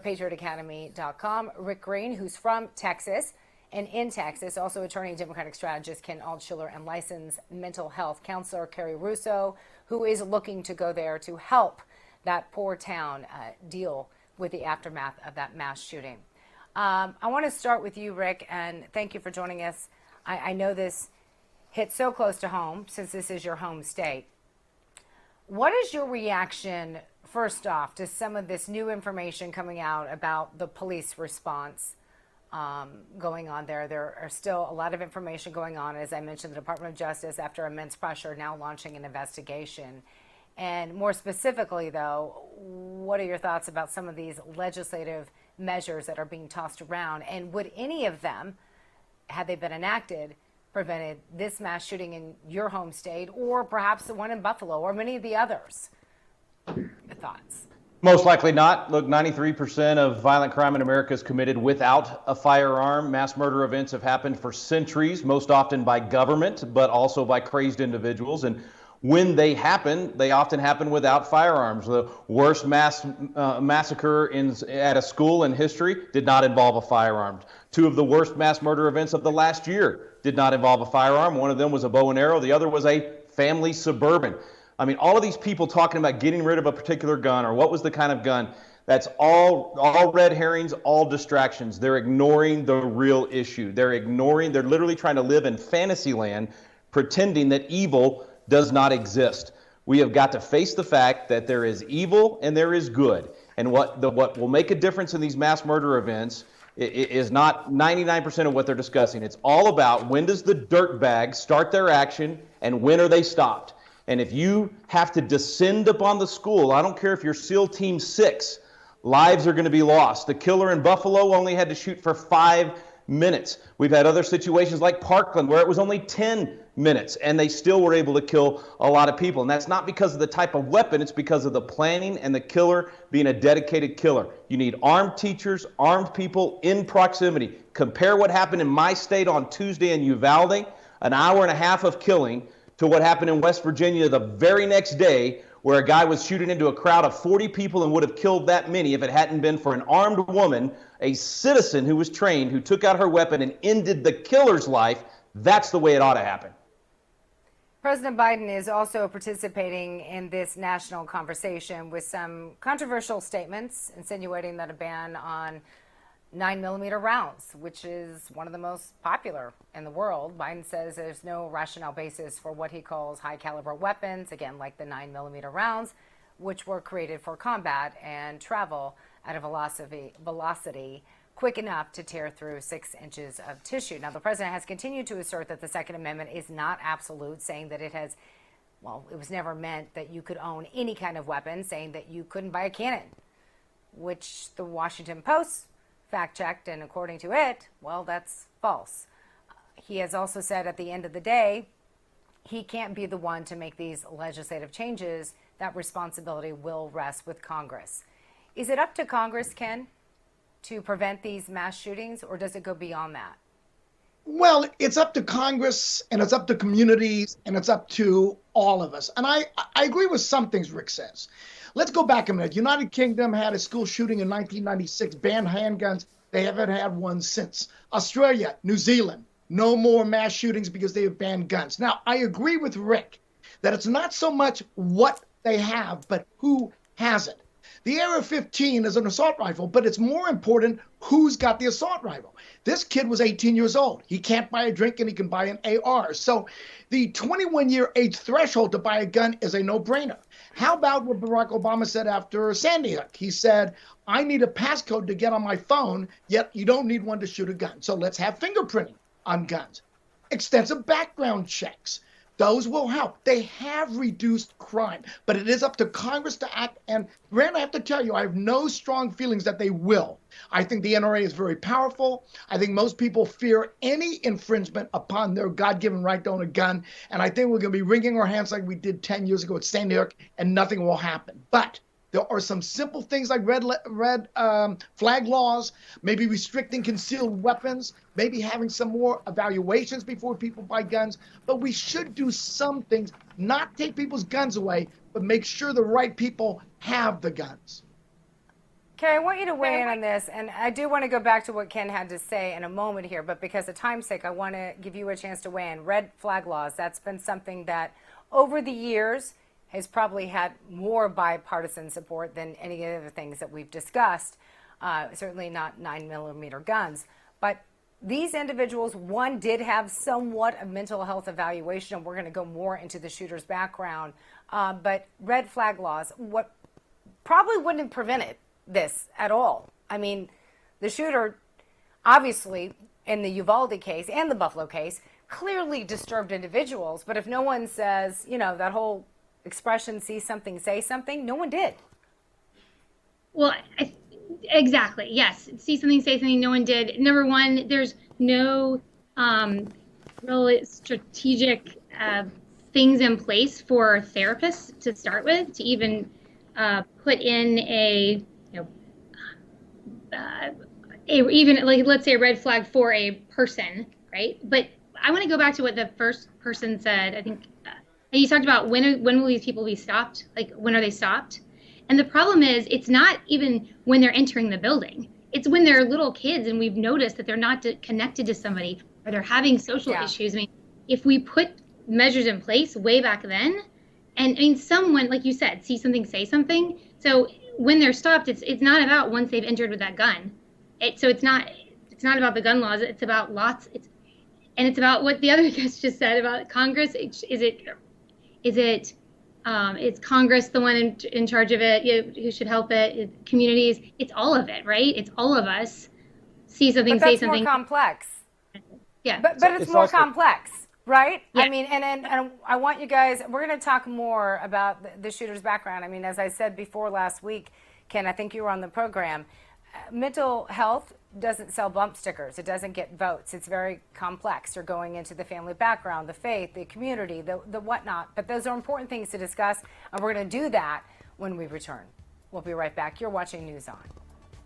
PatriotAcademy.com. Rick Green, who's from Texas and in Texas, also attorney and Democratic strategist Ken Altshuler, and licensed mental health counselor Carrie Russo, who is looking to go there to help that poor town deal with the aftermath of that mass shooting. I want to start with you, Rick, and thank you for joining us. I know this hits so close to home since this is your home state. What is your reaction, first off, to some of this new information coming out about the police response going on there? There are still a lot of information going on. As I mentioned, the Department of Justice, after immense pressure, now launching an investigation. And more specifically, though, what are your thoughts about some of these legislative measures that are being tossed around? And would any of them, had they been enacted, prevented this mass shooting in your home state, or perhaps the one in Buffalo, or many of the others? Your thoughts? Most likely not. Look, 93% of violent crime in America is committed without a firearm. Mass murder events have happened for centuries, most often by government, but also by crazed individuals. And when they happen, they often happen without firearms. The worst massacre at a school in history did not involve a firearm. Two of the worst mass murder events of the last year did not involve a firearm. One of them was a bow and arrow. The other was a family Suburban. I mean, all of these people talking about getting rid of a particular gun or what was the kind of gun, that's all red herrings, all distractions. They're ignoring the real issue. They're literally trying to live in fantasy land, pretending that evil does not exist. We have got to face the fact that there is evil and there is good. And what will make a difference in these mass murder events is not 99% of what they're discussing. It's all about, when does the dirtbag start their action and when are they stopped? And if you have to descend upon the school, I don't care if you're SEAL Team 6, lives are going to be lost. The killer in Buffalo only had to shoot for 5 minutes. We've had other situations like Parkland where it was only 10 minutes and they still were able to kill a lot of people. And that's not because of the type of weapon, it's because of the planning and the killer being a dedicated killer. You need armed teachers, armed people in proximity. Compare what happened in my state on Tuesday in Uvalde, an hour and a half of killing, to what happened in West Virginia the very next day, where a guy was shooting into a crowd of 40 people and would have killed that many if it hadn't been for an armed woman, a citizen who was trained, who took out her weapon and ended the killer's life. That's the way it ought to happen. President Biden is also participating in this national conversation with some controversial statements insinuating that a ban on 9mm rounds, which is one of the most popular in the world. Biden says there's no rationale basis for what he calls high caliber weapons, again, like the 9mm rounds, which were created for combat and travel at a velocity quick enough to tear through 6 inches of tissue. Now, the president has continued to assert that the Second Amendment is not absolute, saying that it was never meant that you could own any kind of weapon, saying that you couldn't buy a cannon, which the Washington Post fact-checked, and according to it, well, that's false. He has also said at the end of the day, he can't be the one to make these legislative changes. That responsibility will rest with Congress. Is it up to Congress, Ken, to prevent these mass shootings, or does it go beyond that? Well, it's up to Congress, and it's up to communities, and it's up to all of us. And I agree with some things Rick says. Let's go back a minute. United Kingdom had a school shooting in 1996, banned handguns. They haven't had one since. Australia, New Zealand, no more mass shootings because they have banned guns. Now, I agree with Rick that it's not so much what they have, but who has it. The AR-15 is an assault rifle, but it's more important who's got the assault rifle. This kid was 18 years old. He can't buy a drink and he can buy an AR. So the 21-year age threshold to buy a gun is a no-brainer. How about what Barack Obama said after Sandy Hook? He said, I need a passcode to get on my phone, yet you don't need one to shoot a gun. So let's have fingerprinting on guns. Extensive background checks. Those will help. They have reduced crime, but it is up to Congress to act. And Grant, I have to tell you, I have no strong feelings that they will. I think the NRA is very powerful. I think most people fear any infringement upon their God-given right to own a gun. And I think we're going to be wringing our hands like we did 10 years ago at Sandy Hook, and nothing will happen. But there are some simple things like red flag laws, maybe restricting concealed weapons, maybe having some more evaluations before people buy guns. But we should do some things, not take people's guns away, but make sure the right people have the guns. Carrie, I want you to weigh in on this, and I do want to go back to what Ken had to say in a moment here, but because of time's sake, I want to give you a chance to weigh in. Red flag laws, that's been something that over the years has probably had more bipartisan support than any of the things that we've discussed. Certainly not 9mm guns, but these individuals, one did have somewhat of mental health evaluation, and we're going to go more into the shooter's background. But red flag laws, what probably wouldn't have prevented this at all. I mean, the shooter, obviously, in the Uvalde case and the Buffalo case, clearly disturbed individuals. But if no one says, you know, that whole expression, see something, say something, no one did. Well, exactly. Yes. See something, say something, no one did. Number one, there's no real strategic things in place for therapists to start with, to even put in a, even like, let's say a red flag for a person, right? But I want to go back to what the first person said. I think you talked about when will these people be stopped? Like, when are they stopped? And the problem is, it's not even when they're entering the building. It's when they're little kids and we've noticed that they're not connected to somebody, or they're having social issues. I mean, if we put measures in place way back then, and I mean, someone, like you said, see something, say something. So when they're stopped, it's not about once they've entered with that gun. So it's not about the gun laws. It's about it's about what the other guest just said about Congress. Is Congress the one in charge of it? Who should help it? Communities. It's all of it, right? It's all of us. See something, say something. More complex. Yeah. But it's more complex, right? Yeah. I mean, and I want you guys, we're going to talk more about the shooter's background. I mean, as I said before last week, Ken, I think you were on the program. Mental health doesn't sell bump stickers. It doesn't get votes. It's very complex. You're going into the family background, the faith, the community, the whatnot. But those are important things to discuss, and we're going to do that when we return. We'll be right back. You're watching News On.